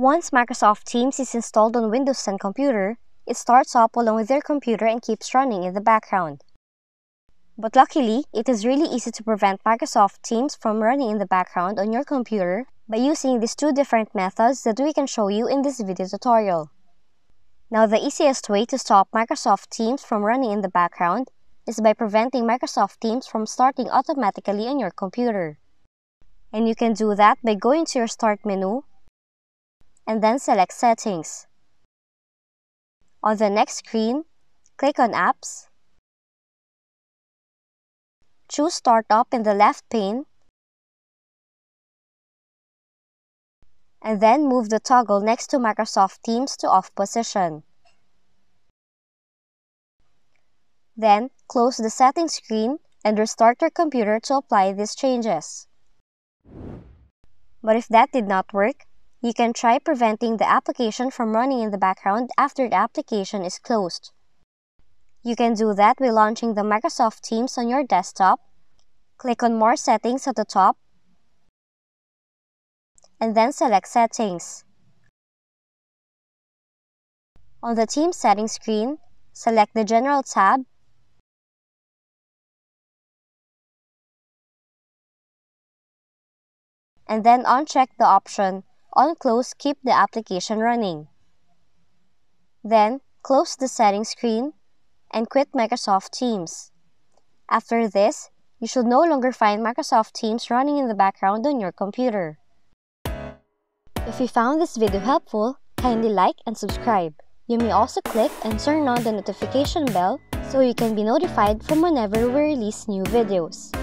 Once Microsoft Teams is installed on Windows 10 computer, it starts up along with your computer and keeps running in the background. But luckily, it is really easy to prevent Microsoft Teams from running in the background on your computer by using these two different methods that we can show you in this video tutorial. Now, the easiest way to stop Microsoft Teams from running in the background is by preventing Microsoft Teams from starting automatically on your computer. And you can do that by going to your Start menu and then select Settings. On the next screen, click on Apps. Choose Startup in the left pane, and then move the toggle next to Microsoft Teams to off position. Then, close the settings screen and restart your computer to apply these changes. But if that did not work, you can try preventing the application from running in the background after the application is closed. You can do that by launching the Microsoft Teams on your desktop, click on More Settings at the top, and then select Settings. On the Teams settings screen, select the General tab, and then uncheck the option On Close Keep the application running. Then, close the settings screen and quit Microsoft Teams. After this, you should no longer find Microsoft Teams running in the background on your computer. If you found this video helpful, kindly like and subscribe. You may also click and turn on the notification bell so you can be notified from whenever we release new videos.